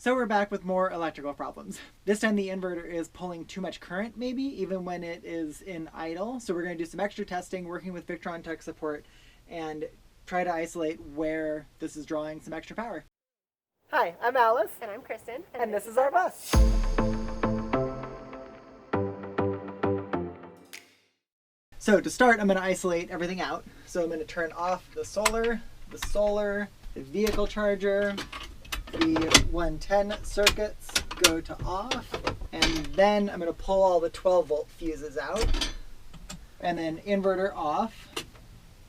So we're back with more electrical problems. This time the inverter is pulling too much current maybe, even when it is in idle. So we're going to do some extra testing, working with Victron tech support, and try to isolate where this is drawing some extra power. Hi, I'm Alice. And I'm Kristin. And this is our bus. So to start, I'm going to isolate everything out. So I'm going to turn off the solar, the vehicle charger, the 110 circuits go to off, and then I'm going to pull all the 12 volt fuses out, and then inverter off.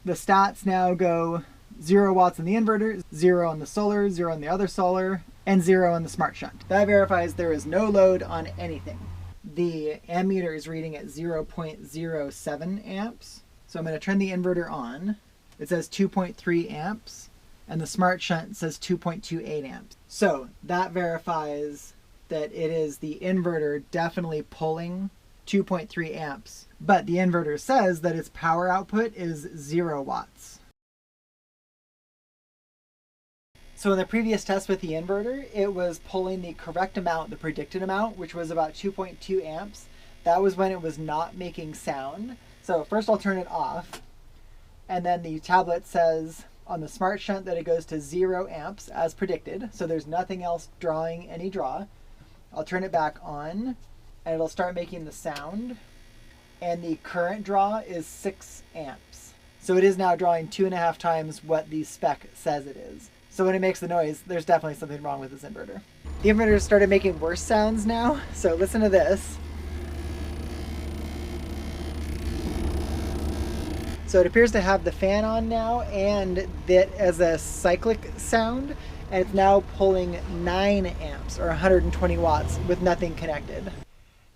The stats now go 0 watts on the inverter, 0 on the solar, 0 on the other solar, and 0 on the smart shunt. That verifies there is no load on anything. The ammeter is reading at 0.07 amps, so I'm going to turn the inverter on. It says 2.3 amps. And the smart shunt says 2.28 amps. So that verifies that it is the inverter definitely pulling 2.3 amps. But the inverter says that its power output is 0 watts. So in the previous test with the inverter, it was pulling the correct amount, the predicted amount, which was about 2.2 amps. That was when it was not making sound. So first I'll turn it off. And then the tablet says on the smart shunt that it goes to 0 amps as predicted, so there's nothing else drawing any draw. I'll turn it back on and it'll start making the sound, and the current draw is 6 amps. So it is now drawing 2.5 times what the spec says it is. So when it makes the noise, there's definitely something wrong with this inverter. The inverter started making worse sounds now, so listen to this. So it appears to have the fan on now and that as a cyclic sound, and it's now pulling 9 amps or 120 watts with nothing connected.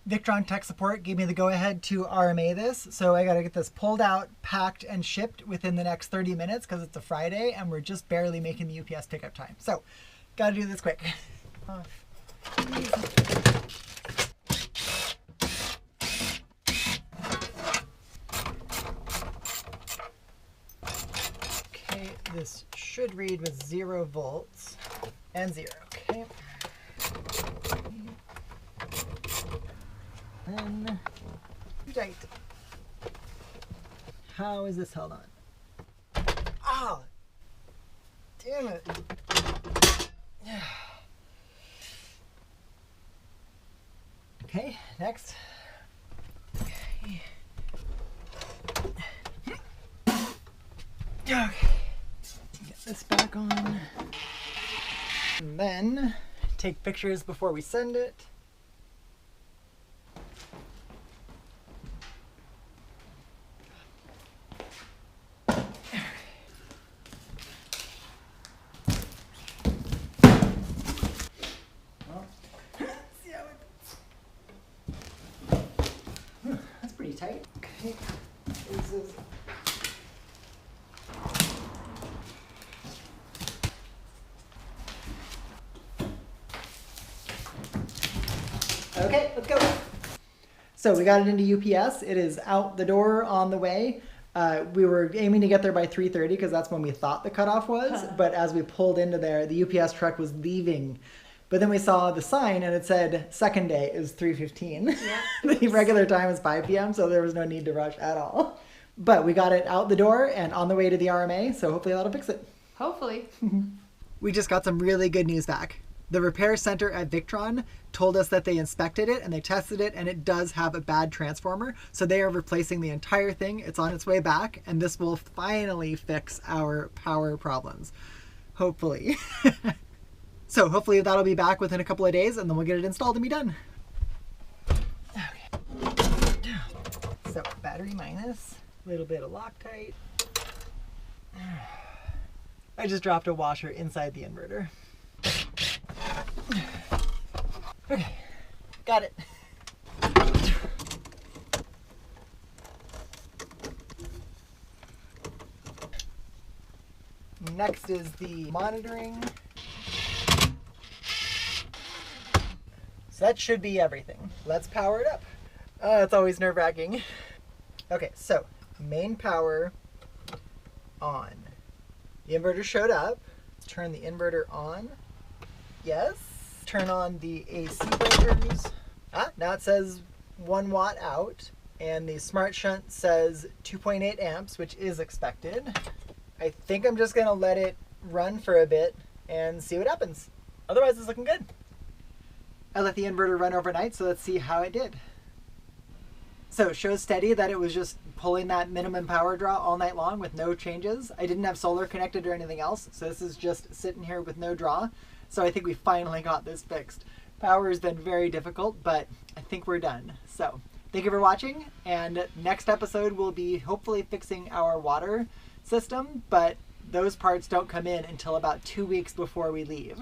Victron tech support gave me the go-ahead to RMA this, so I gotta get this pulled out, packed, and shipped within the next 30 minutes because it's a Friday and we're just barely making the UPS pickup time. So, gotta do this quick. This should read with 0 volts and 0, okay. Then, tight. How is this held on? Oh, damn it. Okay, next. Okay. This back on, and then take pictures before we send it. Well, see how it. That's pretty tight. Okay, this is. Okay, let's go. So we got it into UPS. It is out the door on the way. We were aiming to get there by 3:30 because that's when we thought the cutoff was. But as we pulled into there, the UPS truck was leaving. But then we saw the sign and it said second day is 3:15. Yeah. The regular time is 5 p.m. So there was no need to rush at all. But we got it out the door and on the way to the RMA. So hopefully that'll fix it. Hopefully. We just got some really good news back. The repair center at Victron told us that they inspected it and they tested it and it does have a bad transformer. So they are replacing the entire thing. It's on its way back and this will finally fix our power problems. Hopefully. So hopefully that'll be back within a couple of days and then we'll get it installed and be done. Okay. So battery minus, a little bit of Loctite. I just dropped a washer inside the inverter. Okay, got it. Next is the monitoring. So that should be everything. Let's power it up. It's always nerve-wracking. Okay, so main power on. The inverter showed up. Let's turn the inverter on. Yes. Turn on the AC breakers. Now it says 1 watt out, and the smart shunt says 2.8 amps, which is expected. I think I'm just gonna let it run for a bit and see what happens. Otherwise, it's looking good. I let the inverter run overnight, so let's see how it did. So it shows steady that it was just pulling that minimum power draw all night long with no changes. I didn't have solar connected or anything else, so this is just sitting here with no draw. So I think we finally got this fixed. Power has been very difficult, but I think we're done. So thank you for watching, and next episode we'll be hopefully fixing our water system, but those parts don't come in until about 2 weeks before we leave.